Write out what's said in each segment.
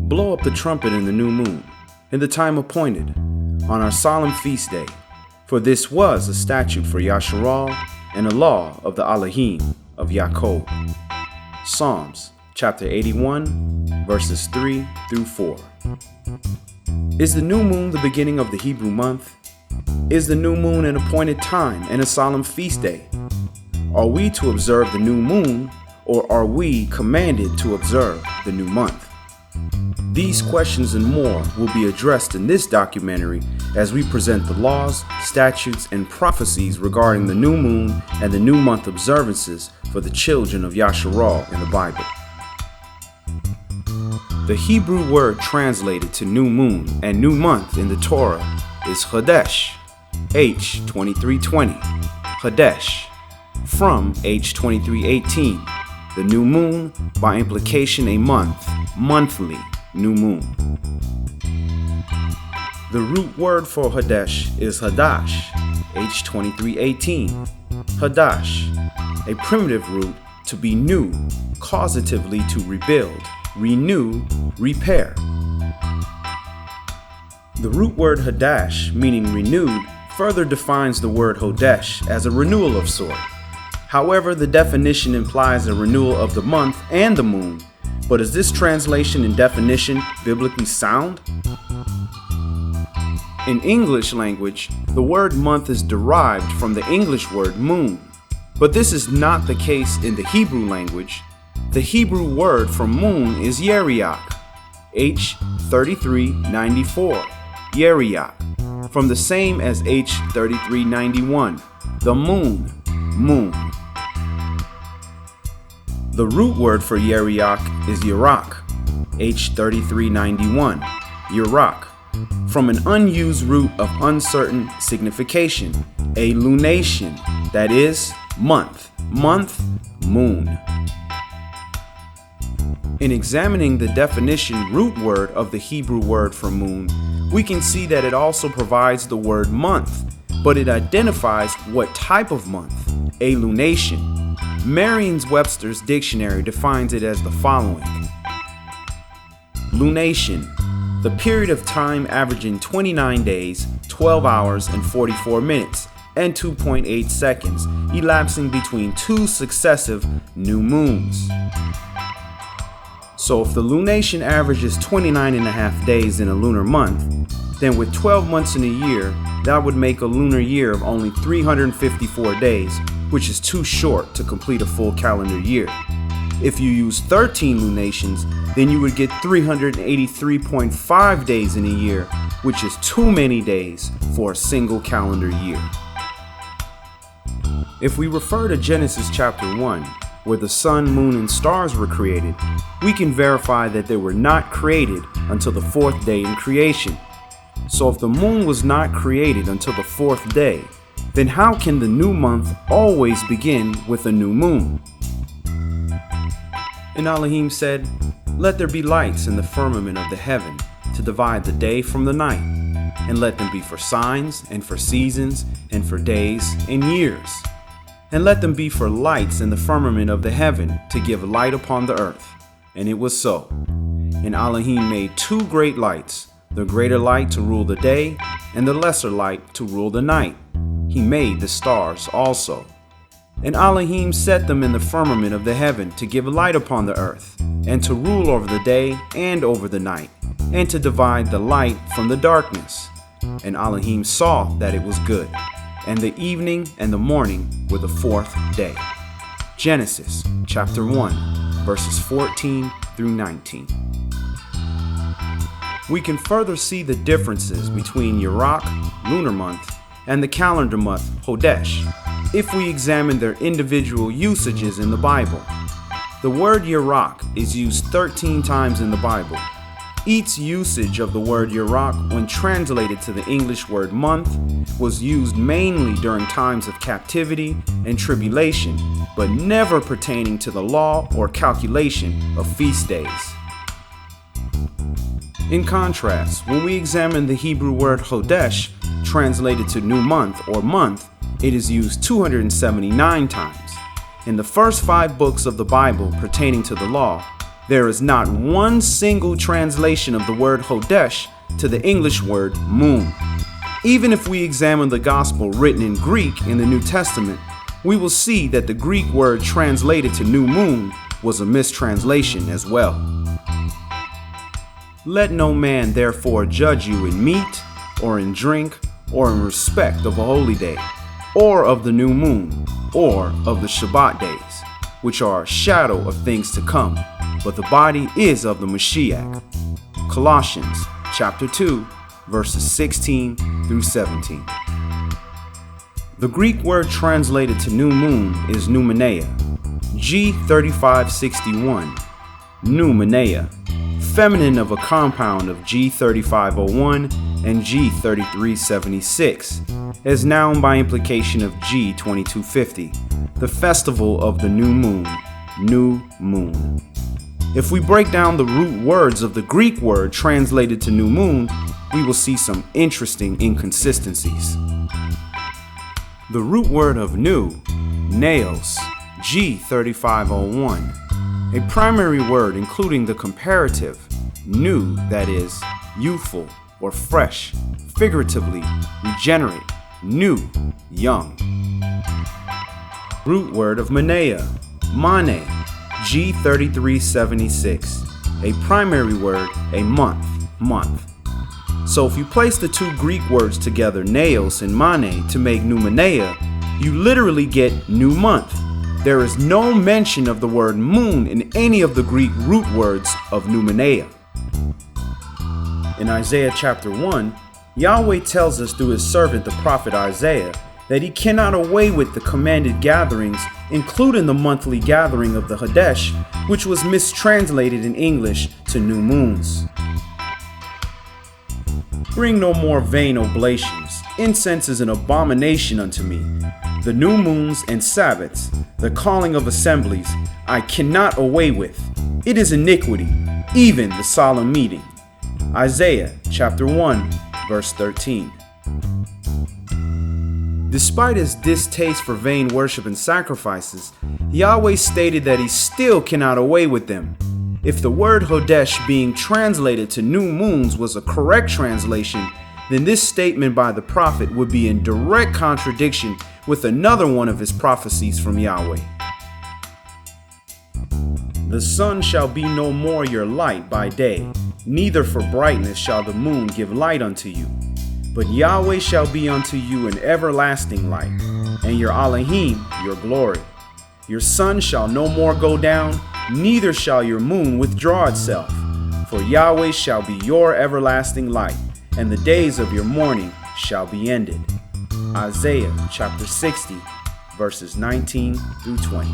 blow up the trumpet in the new moon, in the time appointed, on our solemn feast day, for this was a statute for Yasharal and a law of the Elohim of Yaakov. Psalms chapter 81, verses 3 through 4. Is the new moon the beginning of the Hebrew month? Is the new moon an appointed time and a solemn feast day? Are we to observe the new moon, or are we commanded to observe the new month? These questions and more will be addressed in this documentary as we present the laws, statutes, and prophecies regarding the new moon and the new month observances for the children of Yasharal in the Bible. The Hebrew word translated to new moon and new month in the Torah is Chodesh, H2320, Chodesh, from H2318, the new moon, by implication a month, monthly, new moon. The root word for Chodesh is Hadash, H2318, Hadash, a primitive root to be new, causatively to rebuild, renew, repair. The root word Hadash, meaning renewed, further defines the word Chodesh as a renewal of sort. However, the definition implies a renewal of the month and the moon. But is this translation and definition biblically sound? In English language, the word month is derived from the English word moon. But this is not the case in the Hebrew language. The Hebrew word for moon is Yeriach, H3394, Yeriach, from the same as H3391, the moon, moon. The root word for Yeriach is Yerach, H3391, Yerach, from an unused root of uncertain signification, a lunation, that is, month, month, moon. In examining the definition root word of the Hebrew word for moon, we can see that it also provides the word month, but it identifies what type of month, a lunation. Merriam-Webster's dictionary defines it as the following. Lunation, the period of time averaging 29 days, 12 hours, and 44 minutes, and 2.8 seconds, elapsing between two successive new moons. So if the lunation averages 29 and a half days in a lunar month, then with 12 months in a year, that would make a lunar year of only 354 days, which is too short to complete a full calendar year. If you use 13 lunations, then you would get 383.5 days in a year, which is too many days for a single calendar year. If we refer to Genesis chapter 1, where the sun, moon, and stars were created, we can verify that they were not created until the fourth day in creation. So if the moon was not created until the fourth day, then how can the new month always begin with a new moon? And Elohim said, "Let there be lights in the firmament of the heaven to divide the day from the night, and let them be for signs and for seasons and for days and years. And let them be for lights in the firmament of the heaven to give light upon the earth." And it was so. And Elohim made two great lights, the greater light to rule the day, and the lesser light to rule the night. He made the stars also. And Elohim set them in the firmament of the heaven to give light upon the earth, and to rule over the day and over the night, and to divide the light from the darkness. And Elohim saw that it was good. And the evening and the morning were the fourth day. Genesis chapter 1, verses 14 through 19. We can further see the differences between Yerach, lunar month, and the calendar month, Chodesh, if we examine their individual usages in the Bible. The word Yerach is used 13 times in the Bible. Each usage of the word Yerach, when translated to the English word month, was used mainly during times of captivity and tribulation, but never pertaining to the law or calculation of feast days. In contrast, when we examine the Hebrew word Chodesh, translated to new month or month, it is used 279 times. In the first 5 books of the Bible pertaining to the law, there is not one single translation of the word Hodesh to the English word moon. Even if we examine the gospel written in Greek in the New Testament, we will see that the Greek word translated to new moon was a mistranslation as well. Let no man therefore judge you in meat, or in drink, or in respect of a holy day, or of the new moon, or of the Shabbat days, which are a shadow of things to come, but the body is of the Mashiach. Colossians chapter 2, verses 16 through 17. The Greek word translated to new moon is numenea, G3561, numenea, feminine of a compound of G3501 and G3376, as noun by implication of G2250, the festival of the new moon, new moon. If we break down the root words of the Greek word translated to new moon, we will see some interesting inconsistencies. The root word of new, naos, G3501, a primary word including the comparative, new, that is, youthful or fresh, figuratively, regenerate, new, young. Root word of manea, mane, G3376, a primary word, a month, month. So if you place the two Greek words together, naos and mane, to make numenea, you literally get new month. There is no mention of the word moon in any of the Greek root words of numenea. In Isaiah chapter 1, Yahweh tells us through his servant the prophet Isaiah that he cannot away with the commanded gatherings, including the monthly gathering of the Hodesh, which was mistranslated in English to new moons. Bring no more vain oblations. Incense is an abomination unto me. The new moons and Sabbaths, the calling of assemblies, I cannot away with. It is iniquity, even the solemn meeting. Isaiah chapter 1, verse 13. Despite his distaste for vain worship and sacrifices, Yahweh stated that he still cannot away with them. If the word Hodesh being translated to new moons was a correct translation, then this statement by the prophet would be in direct contradiction with another one of his prophecies from Yahweh. The sun shall be no more your light by day, neither for brightness shall the moon give light unto you. But Yahweh shall be unto you an everlasting light, and your Elohim your glory. Your sun shall no more go down, neither shall your moon withdraw itself. For Yahweh shall be your everlasting light, and the days of your mourning shall be ended. Isaiah chapter 60, verses 19 through 20.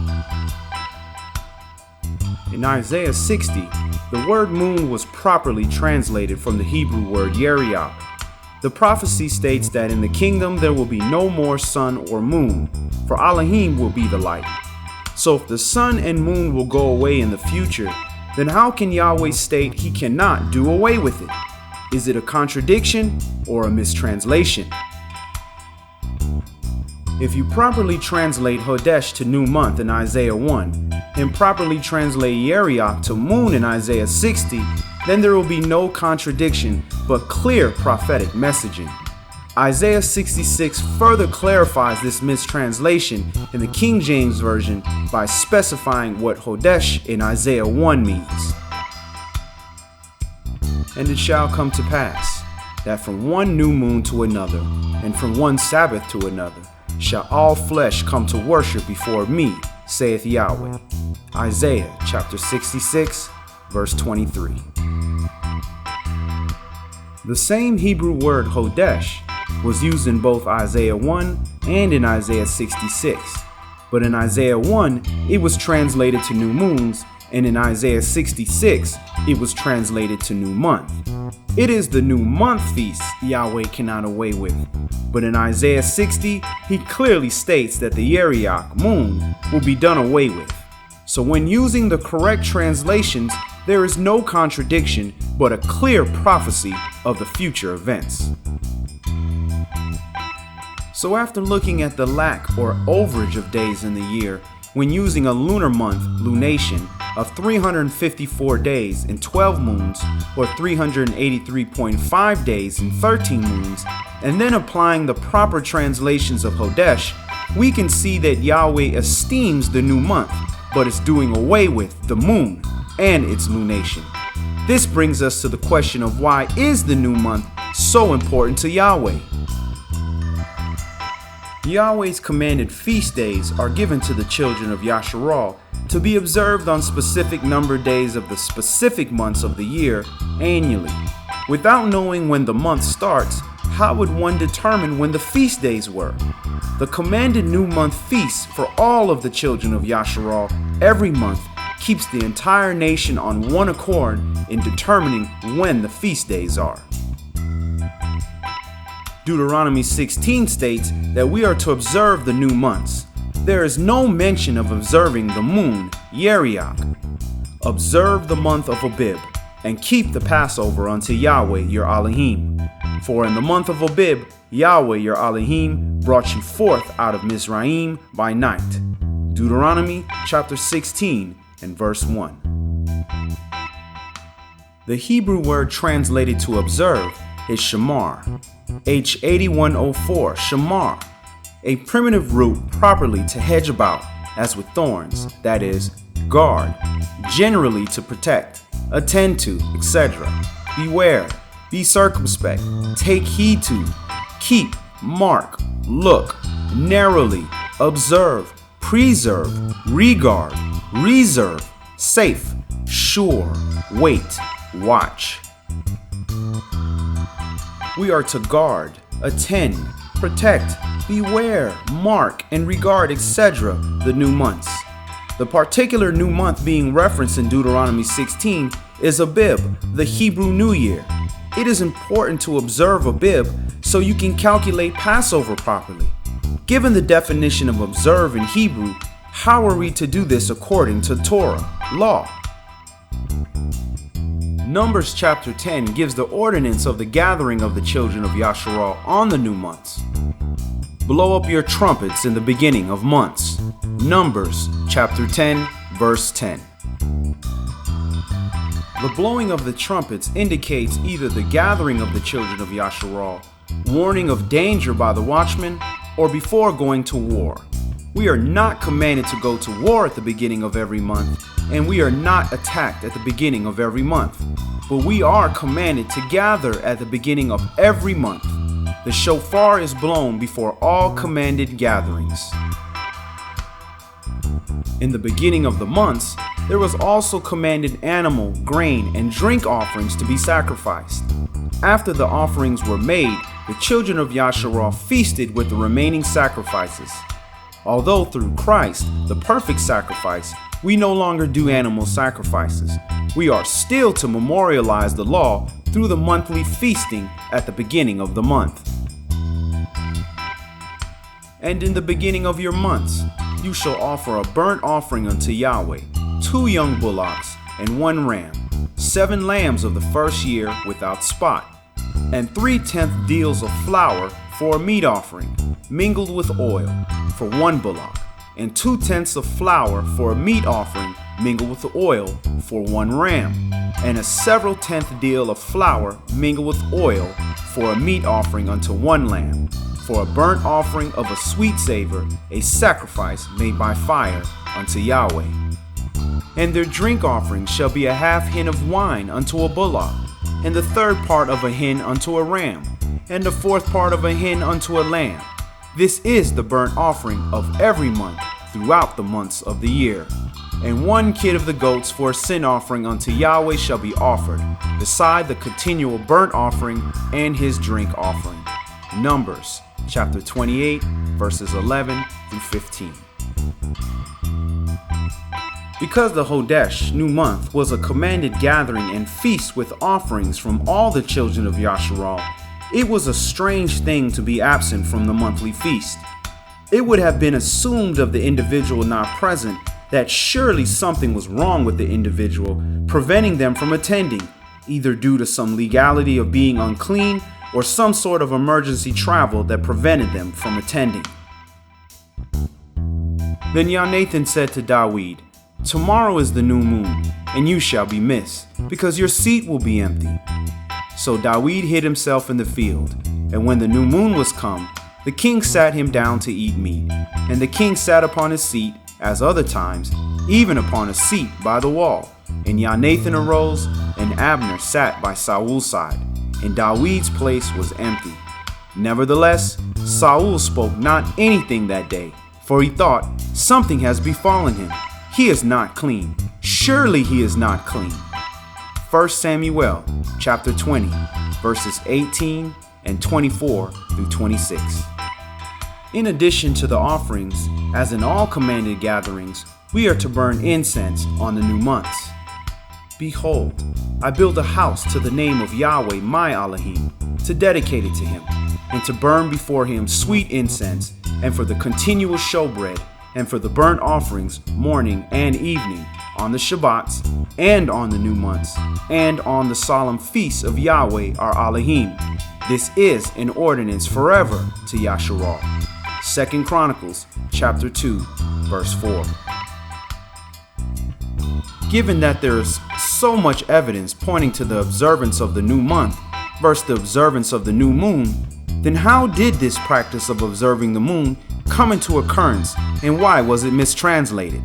In Isaiah 60, the word moon was properly translated from the Hebrew word yeriach. The prophecy states that in the kingdom there will be no more sun or moon, for Elohim will be the light. So if the sun and moon will go away in the future, then how can Yahweh state he cannot do away with it? Is it a contradiction or a mistranslation? If you properly translate Hodesh to new month in Isaiah 1, and properly translate Yeriach to moon in Isaiah 60, then there will be no contradiction but clear prophetic messaging. Isaiah 66 further clarifies this mistranslation in the King James Version by specifying what Hodesh in Isaiah 1 means. And it shall come to pass that from one new moon to another, and from one Sabbath to another, shall all flesh come to worship before me, saith Yahweh. Isaiah chapter 66, verse 23. The same Hebrew word Hodesh was used in both Isaiah 1 and in Isaiah 66, but in Isaiah 1 it was translated to new moons, and in Isaiah 66 it was translated to new month. It is the new month feast Yahweh cannot away with, but in Isaiah 60 he clearly states that the Yeriach moon will be done away with. So when using the correct translations, there is no contradiction but a clear prophecy of the future events. So after looking at the lack or overage of days in the year, when using a lunar month, lunation, of 354 days and 12 moons, or 383.5 days and 13 moons, and then applying the proper translations of Hodesh, we can see that Yahweh esteems the new month, but is doing away with the moon and its lunation. This brings us to the question of why is the new month so important to Yahweh? Yahweh's commanded feast days are given to the children of Yasharal to be observed on specific numbered days of the specific months of the year annually. Without knowing when the month starts, how would one determine when the feast days were? The commanded new month feast for all of the children of Yasharal every month keeps the entire nation on one accord in determining when the feast days are. Deuteronomy 16 states that we are to observe the new months. There is no mention of observing the moon, Yeriach. Observe the month of Abib, and keep the Passover unto Yahweh your Elohim. For in the month of Abib, Yahweh your Elohim brought you forth out of Mizraim by night. Deuteronomy chapter 16 and verse 1. The Hebrew word translated to observe is shamar, H8104, shamar, a primitive root properly to hedge about, as with thorns, that is, guard, generally to protect, attend to, etc. Beware, be circumspect, take heed to, keep, mark, look, narrowly, observe, preserve, regard, reserve, safe, sure, wait, watch. We are to guard, attend, protect, beware, mark, and regard, etc. the new months. The particular new month being referenced in Deuteronomy 16 is Abib, the Hebrew New Year. It is important to observe Abib so you can calculate Passover properly. Given the definition of observe in Hebrew, how are we to do this according to Torah, law? Numbers chapter 10 gives the ordinance of the gathering of the children of Yasharal on the new months. Blow up your trumpets in the beginning of months. Numbers chapter 10, verse 10. The blowing of the trumpets indicates either the gathering of the children of Yasharal, warning of danger by the watchmen, or before going to war. We are not commanded to go to war at the beginning of every month, and we are not attacked at the beginning of every month, but we are commanded to gather at the beginning of every month. The shofar is blown before all commanded gatherings. In the beginning of the months, there was also commanded animal, grain, and drink offerings to be sacrificed. After the offerings were made, the children of Yasharal feasted with the remaining sacrifices. Although through Christ, the perfect sacrifice, we no longer do animal sacrifices, we are still to memorialize the law through the monthly feasting at the beginning of the month. And in the beginning of your months, you shall offer a burnt offering unto Yahweh, 2 young bullocks and 1 ram, 7 lambs of the first year without spot, and 3/10 deals of flour for a meat offering, mingled with oil, for 1 bullock, and 2/10 of flour for a meat offering, mingled with oil, for 1 ram, and a several tenth deal of flour mingled with oil for a meat offering unto 1 lamb, for a burnt offering of a sweet savor, a sacrifice made by fire unto Yahweh. And their drink offering shall be a half hin of wine unto a bullock, and the 3rd part of a hin unto a ram, and the 4th part of a hin unto a lamb. This is the burnt offering of every month throughout the months of the year. And 1 kid of the goats for a sin offering unto Yahweh shall be offered, beside the continual burnt offering and his drink offering. Numbers chapter 28, verses 11 through 15. Because the Hodesh, new month, was a commanded gathering and feast with offerings from all the children of Yasharal, it was a strange thing to be absent from the monthly feast. It would have been assumed of the individual not present that surely something was wrong with the individual, preventing them from attending, either due to some legality of being unclean or some sort of emergency travel that prevented them from attending. Then Yonathan said to Dawid, Tomorrow is the new moon, and you shall be missed, because your seat will be empty. So Dawid hid himself in the field, and when the new moon was come, the king sat him down to eat meat. And the king sat upon his seat, as other times, even upon a seat by the wall. And Jonathan arose, and Abner sat by Saul's side, and Dawid's place was empty. Nevertheless, Saul spoke not anything that day, for he thought, something has befallen him. He is not clean. Surely he is not clean. 1 Samuel chapter 20, verses 18 and 24 through 26. In addition to the offerings, as in all commanded gatherings, we are to burn incense on the new months. Behold, I build a house to the name of Yahweh my Elohim, to dedicate it to him, and to burn before him sweet incense, and for the continual showbread, and for the burnt offerings morning and evening, on the Shabbats, and on the new months, and on the solemn feasts of Yahweh our Elohim. This is an ordinance forever to Yasharal. 2 Chronicles chapter 2, verse 4. Given that there is so much evidence pointing to the observance of the new month versus the observance of the new moon, then how did this practice of observing the moon come into occurrence, and why was it mistranslated?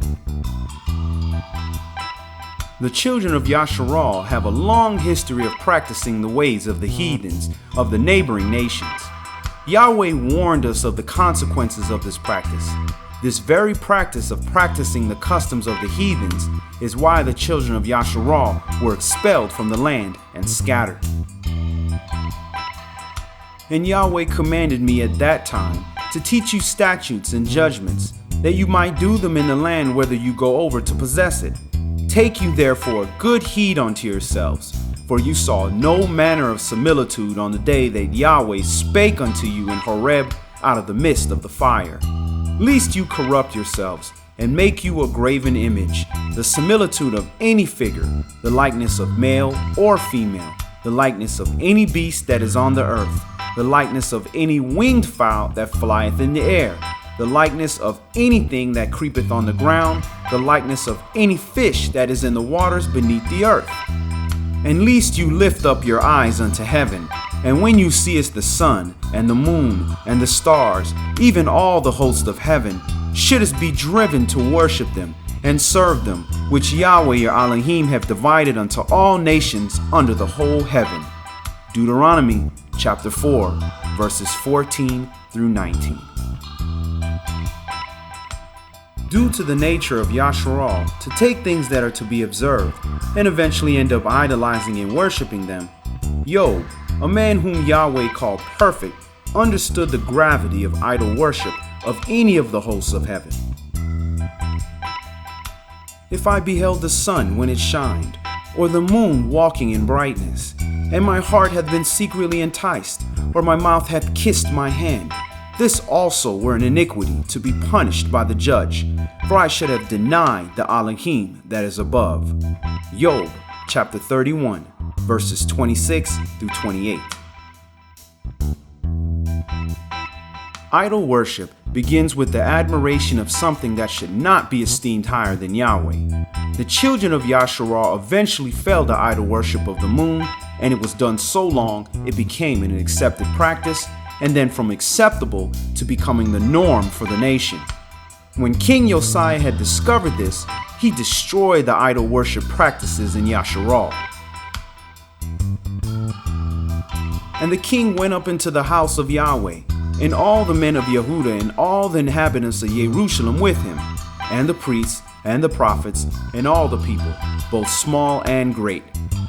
The children of Yasharal have a long history of practicing the ways of the heathens of the neighboring nations. Yahweh warned us of the consequences of this practice. This very practice of practicing the customs of the heathens is why the children of Yasharal were expelled from the land and scattered. And Yahweh commanded me at that time to teach you statutes and judgments, that you might do them in the land whither you go over to possess it. Take you therefore good heed unto yourselves, for you saw no manner of similitude on the day that Yahweh spake unto you in Horeb out of the midst of the fire. Lest you corrupt yourselves, and make you a graven image, the similitude of any figure, the likeness of male or female, the likeness of any beast that is on the earth, the likeness of any winged fowl that flieth in the air, the likeness of anything that creepeth on the ground, the likeness of any fish that is in the waters beneath the earth. And lest you lift up your eyes unto heaven, and when you seest the sun, and the moon, and the stars, even all the host of heaven, shouldest be driven to worship them, and serve them, which Yahweh your Elohim have divided unto all nations under the whole heaven. Deuteronomy chapter 4, verses 14 through 19. Due to the nature of Yasharal to take things that are to be observed and eventually end up idolizing and worshiping them, Job, a man whom Yahweh called perfect, understood the gravity of idol worship of any of the hosts of heaven. If I beheld the sun when it shined, or the moon walking in brightness, and my heart hath been secretly enticed, or my mouth hath kissed my hand, this also were an iniquity to be punished by the judge, for I should have denied the Elohim that is above. Job chapter 31, verses 26 through 28. Idol worship begins with the admiration of something that should not be esteemed higher than Yahweh. The children of Yasharal eventually fell to idol worship of the moon, and it was done so long it became an accepted practice, and then from acceptable to becoming the norm for the nation. When King Josiah had discovered this, he destroyed the idol worship practices in Yasharal. And the king went up into the house of Yahweh, and all the men of Yehuda and all the inhabitants of Jerusalem with him, and the priests and the prophets and all the people, both small and great.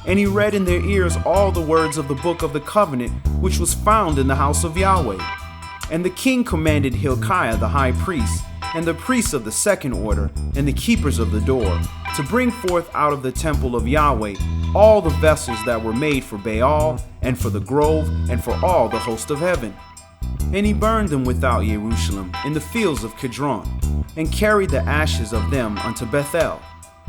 And he read in their ears all the words of the book of the covenant which was found in the house of Yahweh. And the king commanded Hilkiah the high priest, and the priests of the second order, and the keepers of the door, to bring forth out of the temple of Yahweh all the vessels that were made for Baal, and for the grove, and for all the host of heaven. And he burned them without Jerusalem in the fields of Kidron, and carried the ashes of them unto Bethel.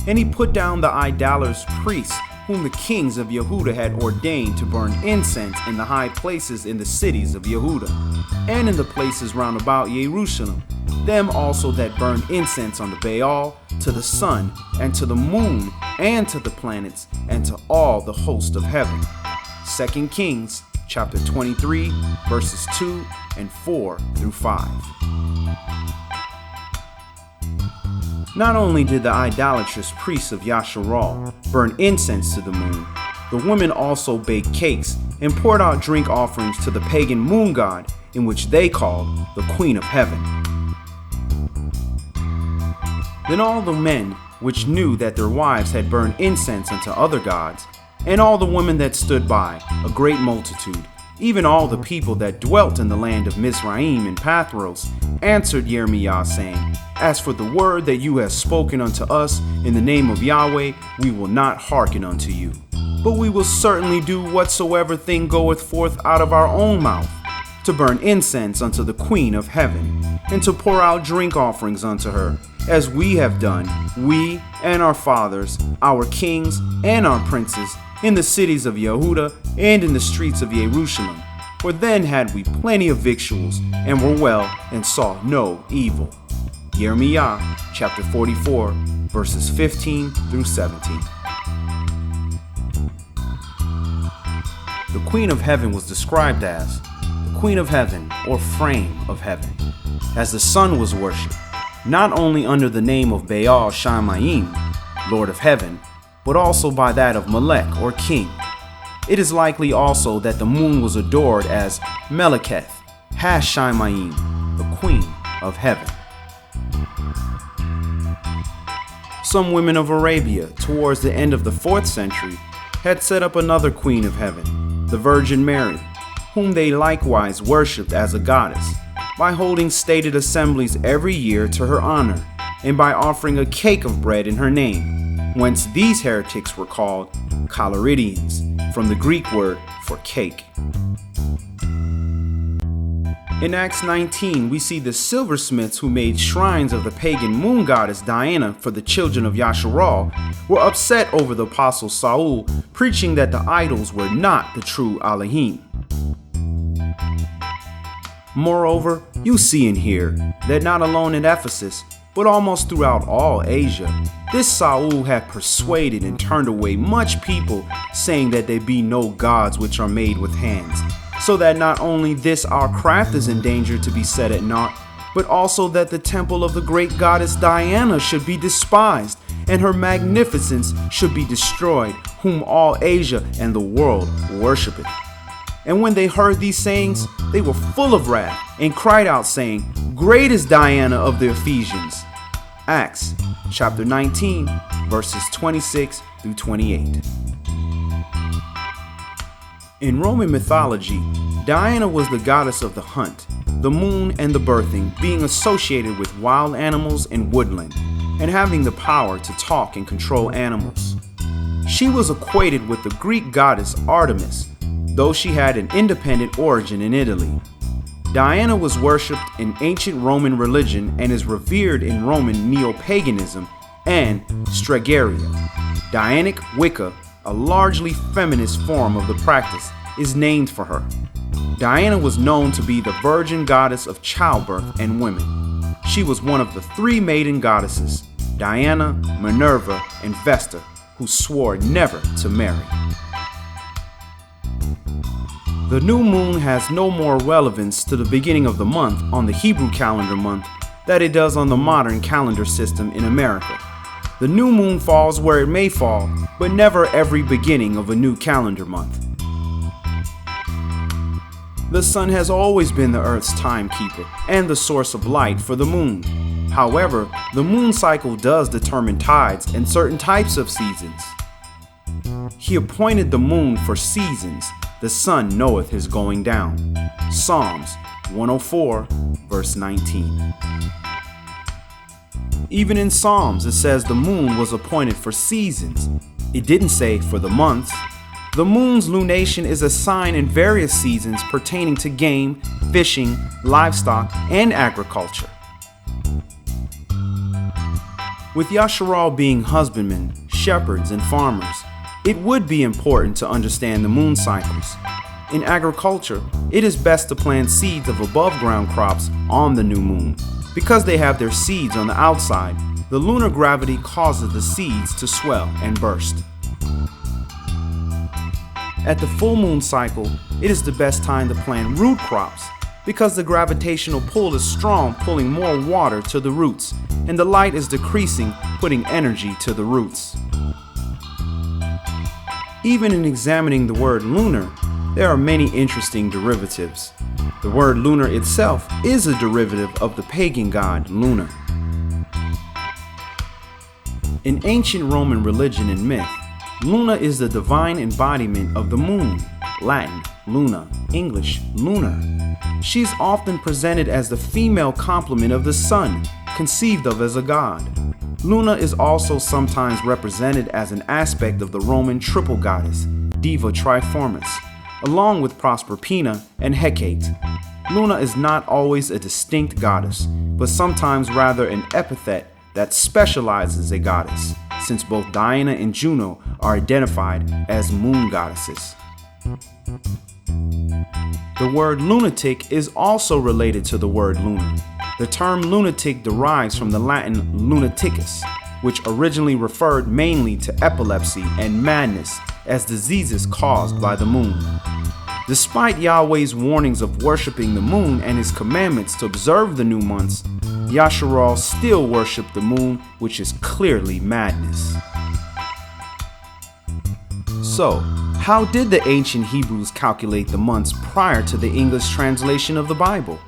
And he put down the idolaters' priests, whom the kings of Yehuda had ordained to burn incense in the high places in the cities of Yehuda, and in the places round about Jerusalem, them also that burn incense unto Baal, to the sun, and to the moon, and to the planets, and to all the host of heaven. 2 Kings chapter 23, verses 2 and 4 through 5. Not only did the idolatrous priests of Yasharal burn incense to the moon, the women also baked cakes and poured out drink offerings to the pagan moon god, in which they called the Queen of Heaven. Then all the men which knew that their wives had burned incense unto other gods, and all the women that stood by, a great multitude, even all the people that dwelt in the land of Mizraim and Pathros, answered Yirmiyah, saying, As for the word that you have spoken unto us in the name of Yahweh, we will not hearken unto you. But we will certainly do whatsoever thing goeth forth out of our own mouth, to burn incense unto the Queen of Heaven, and to pour out drink offerings unto her, as we have done, we and our fathers, our kings and our princes, in the cities of Yehudah and in the streets of Jerusalem. For then had we plenty of victuals, and were well, and saw no evil. Yirmiyah chapter 44, verses 15 through 17. The Queen of Heaven was described as the Queen of Heaven, or Frame of Heaven, as the sun was worshipped, not only under the name of Baal Shamayim, Lord of Heaven, but also by that of Melech, or King. It is likely also that the moon was adored as Meleketh Hashamayim, the Queen of Heaven. Some women of Arabia, towards the end of the 4th century, had set up another Queen of Heaven, the Virgin Mary, whom they likewise worshipped as a goddess, by holding stated assemblies every year to her honor, and by offering a cake of bread in her name, whence these heretics were called Caloridians, from the Greek word for cake. In Acts 19, we see the silversmiths who made shrines of the pagan moon goddess Diana for the children of Yasharal were upset over the apostle Saul preaching that the idols were not the true Elohim. Moreover, you see and hear that not alone in Ephesus, but almost throughout all Asia, this Saul had persuaded and turned away much people, saying that there be no gods which are made with hands, so that not only this our craft is in danger to be set at naught, but also that the temple of the great goddess Diana should be despised, and her magnificence should be destroyed, whom all Asia and the world worshipeth. And when they heard these sayings, they were full of wrath, and cried out, saying, Great is Diana of the Ephesians. Acts chapter 19, verses 26 through 28. In Roman mythology, Diana was the goddess of the hunt, the moon, and the birthing, being associated with wild animals and woodland, and having the power to talk and control animals. She was equated with the Greek goddess Artemis, though she had an independent origin in Italy. Diana was worshipped in ancient Roman religion and is revered in Roman neo-paganism and Stregeria. Dianic Wicca, a largely feminist form of the practice, is named for her. Diana was known to be the virgin goddess of childbirth and women. She was one of the 3 maiden goddesses, Diana, Minerva, and Vesta, who swore never to marry. The new moon has no more relevance to the beginning of the month on the Hebrew calendar month than it does on the modern calendar system in America. The new moon falls where it may fall, but never every beginning of a new calendar month. The sun has always been the Earth's timekeeper and the source of light for the moon. However, the moon cycle does determine tides and certain types of seasons. He appointed the moon for seasons. The sun knoweth his going down. Psalms 104, verse 19. Even in Psalms, it says the moon was appointed for seasons. It didn't say for the months. The moon's lunation is a sign in various seasons pertaining to game, fishing, livestock, and agriculture. With Yasharal being husbandmen, shepherds, and farmers, it would be important to understand the moon cycles. In agriculture, it is best to plant seeds of above-ground crops on the new moon. Because they have their seeds on the outside, the lunar gravity causes the seeds to swell and burst. At the full moon cycle, it is the best time to plant root crops because the gravitational pull is strong, pulling more water to the roots, and the light is decreasing, putting energy to the roots. Even in examining the word lunar, there are many interesting derivatives. The word lunar itself is a derivative of the pagan god Luna. In ancient Roman religion and myth, Luna is the divine embodiment of the moon, Latin, Luna, English, lunar. She is often presented as the female complement of the sun, conceived of as a god. Luna is also sometimes represented as an aspect of the Roman triple goddess, Diva Triformis, along with Proserpina and Hecate. Luna is not always a distinct goddess, but sometimes rather an epithet that specializes a goddess, since both Diana and Juno are identified as moon goddesses. The word lunatic is also related to the word lunar. The term lunatic derives from the Latin lunaticus, which originally referred mainly to epilepsy and madness as diseases caused by the moon. Despite Yahweh's warnings of worshiping the moon and his commandments to observe the new months, Yasharal still worshiped the moon, which is clearly madness. So, how did the ancient Hebrews calculate the months prior to the English translation of the Bible?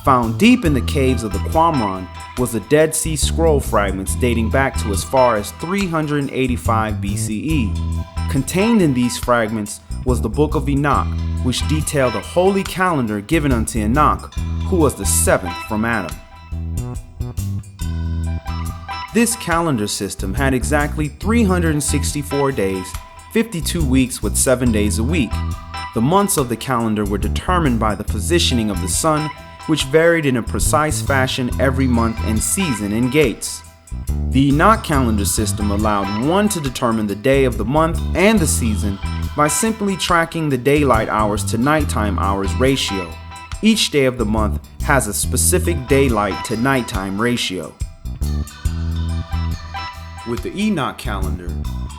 Found deep in the caves of the Qumran was the Dead Sea Scroll fragments dating back to as far as 385 BCE. Contained in these fragments was the Book of Enoch, which detailed a holy calendar given unto Enoch, who was the seventh from Adam. This calendar system had exactly 364 days, 52 weeks with 7 days a week. The months of the calendar were determined by the positioning of the sun, which varied in a precise fashion every month and season in gates. The Enoch calendar system allowed one to determine the day of the month and the season by simply tracking the daylight hours to nighttime hours ratio. Each day of the month has a specific daylight to nighttime ratio. With the Enoch calendar,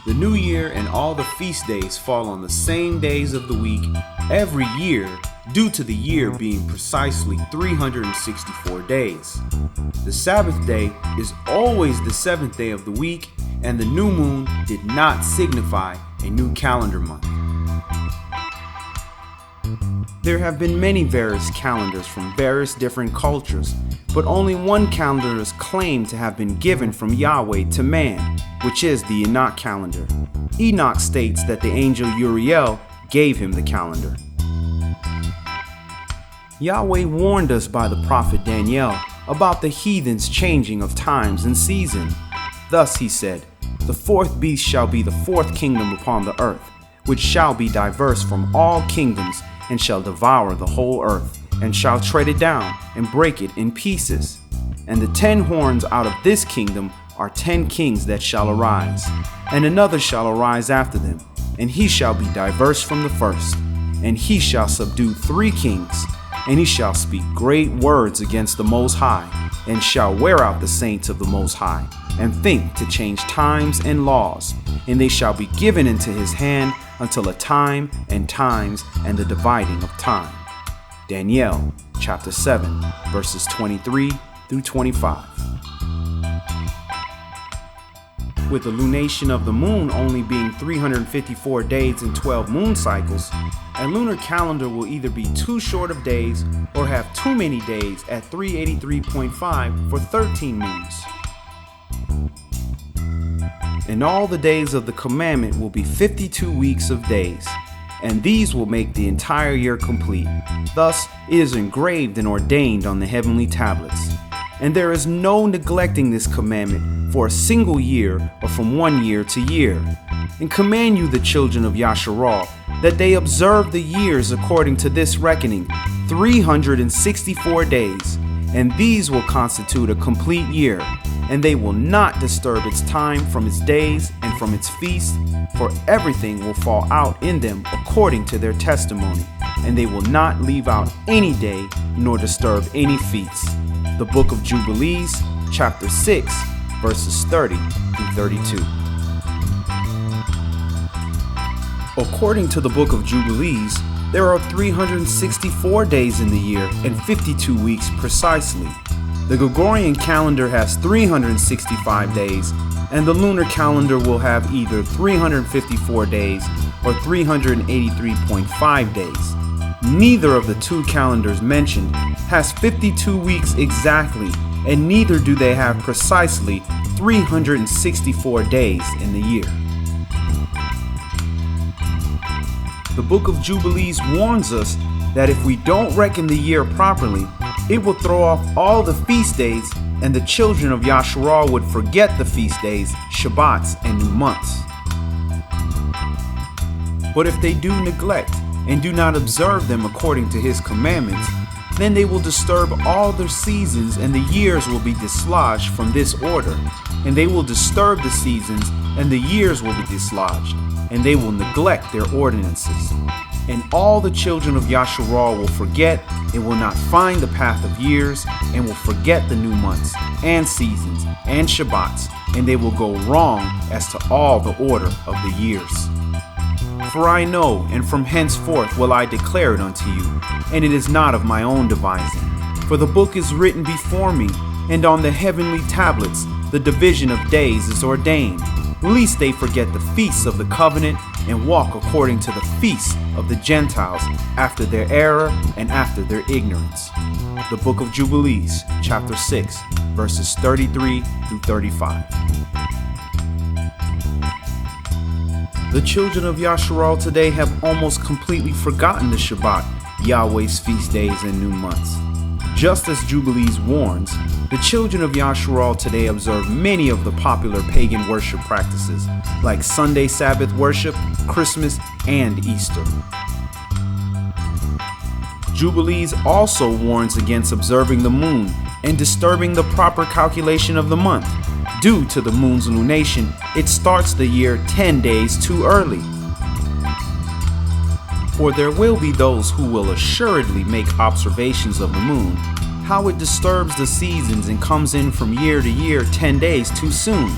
the new year and all the feast days fall on the same days of the week every year due to the year being precisely 364 days. The Sabbath day is always the seventh day of the week, and the new moon did not signify a new calendar month. There have been many various calendars from various different cultures, but only one calendar is claimed to have been given from Yahweh to man, which is the Enoch calendar. Enoch states that the angel Uriel gave him the calendar. Yahweh warned us by the prophet Daniel about the heathens changing of times and season. Thus he said, "The fourth beast shall be the fourth kingdom upon the earth, which shall be diverse from all kingdoms, and shall devour the whole earth, and shall tread it down, and break it in pieces. And the 10 horns out of this kingdom are 10 kings that shall arise, and another shall arise after them, and he shall be diverse from the first. And he shall subdue 3 kings, and he shall speak great words against the Most High, and shall wear out the saints of the Most High, and think to change times and laws, and they shall be given into his hand until a time and times and the dividing of time." Daniel chapter 7 verses 23 through 25. With the lunation of the moon only being 354 days and 12 moon cycles, a lunar calendar will either be too short of days or have too many days at 383.5 for 13 moons. And all the days of the commandment will be 52 weeks of days, and these will make the entire year complete. Thus, it is engraved and ordained on the heavenly tablets. And there is no neglecting this commandment for a single year or from 1 year to year. And command you, the children of Yasharal, that they observe the years according to this reckoning, 364 days, and these will constitute a complete year, and they will not disturb its time from its days and from its feasts, for everything will fall out in them according to their testimony, and they will not leave out any day nor disturb any feasts. The book of Jubilees, chapter 6, verses 30 through 32. According to the book of Jubilees, there are 364 days in the year and 52 weeks precisely. The Gregorian calendar has 365 days, and the lunar calendar will have either 354 days or 383.5 days. Neither of the two calendars mentioned has 52 weeks exactly, and neither do they have precisely 364 days in the year. The book of Jubilees warns us that if we don't reckon the year properly, it will throw off all the feast days, and the children of Yasharal would forget the feast days, Shabbats, and new months. But if they do neglect and do not observe them according to his commandments, then they will disturb all their seasons, and the years will be dislodged from this order. And they will disturb the seasons, and the years will be dislodged, and they will neglect their ordinances. And all the children of Yasharal will forget and will not find the path of years, and will forget the new months and seasons and Shabbats, and they will go wrong as to all the order of the years. For I know, and from henceforth will I declare it unto you, and it is not of my own devising. For the book is written before me, and on the heavenly tablets the division of days is ordained, lest they forget the feasts of the covenant, and walk according to the feasts of the Gentiles, after their error and after their ignorance. The book of Jubilees, chapter 6, verses 33 through 35. The children of Yasharal today have almost completely forgotten the Shabbat, Yahweh's feast days and new months. Just as Jubilees warns, the children of Yasharal today observe many of the popular pagan worship practices, like Sunday Sabbath worship, Christmas, and Easter. Jubilees also warns against observing the moon and disturbing the proper calculation of the month. Due to the moon's lunation, it starts the year 10 days too early. For there will be those who will assuredly make observations of the moon, how it disturbs the seasons and comes in from year to year 10 days too soon.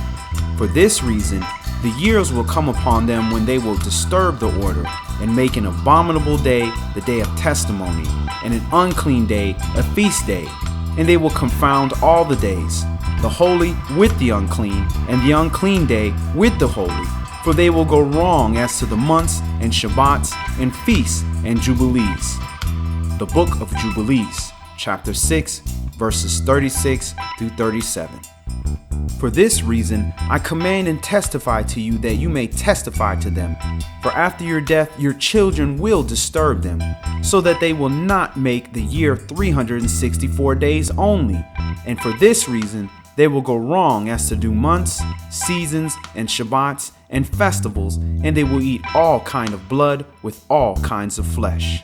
For this reason, the years will come upon them when they will disturb the order, and make an abominable day the day of testimony, and an unclean day a feast day, and they will confound all the days, the holy with the unclean, and the unclean day with the holy. For they will go wrong as to the months and Shabbats and feasts and Jubilees. The book of Jubilees, chapter 6, verses 36 through 37. For this reason, I command and testify to you that you may testify to them. For after your death, your children will disturb them, so that they will not make the year 364 days only. And for this reason, they will go wrong as to do months, seasons, and Shabbats, and festivals, and they will eat all kind of blood with all kinds of flesh.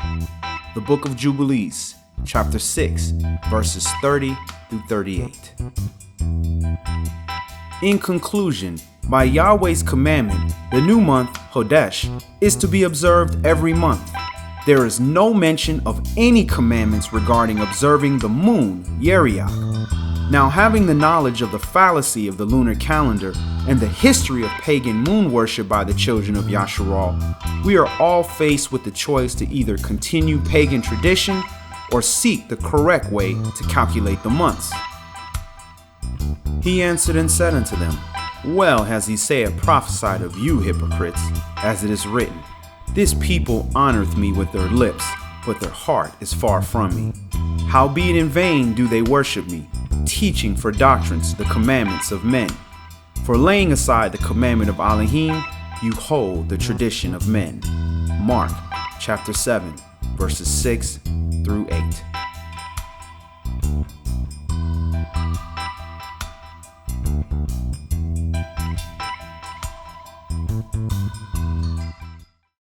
The book of Jubilees, chapter 6, verses 30 through 38. In conclusion, by Yahweh's commandment, the new month, Hodesh, is to be observed every month. There is no mention of any commandments regarding observing the moon, Yeriach. Now, having the knowledge of the fallacy of the lunar calendar and the history of pagan moon worship by the children of Yasharal, we are all faced with the choice to either continue pagan tradition or seek the correct way to calculate the months. He answered and said unto them, Well has Isaiah prophesied of you, hypocrites, as it is written, This people honoreth me with their lips, but their heart is far from me. Howbeit in vain do they worship me, teaching for doctrines the commandments of men. For laying aside the commandment of Elohim, you hold the tradition of men. Mark chapter 7, verses 6 through 8.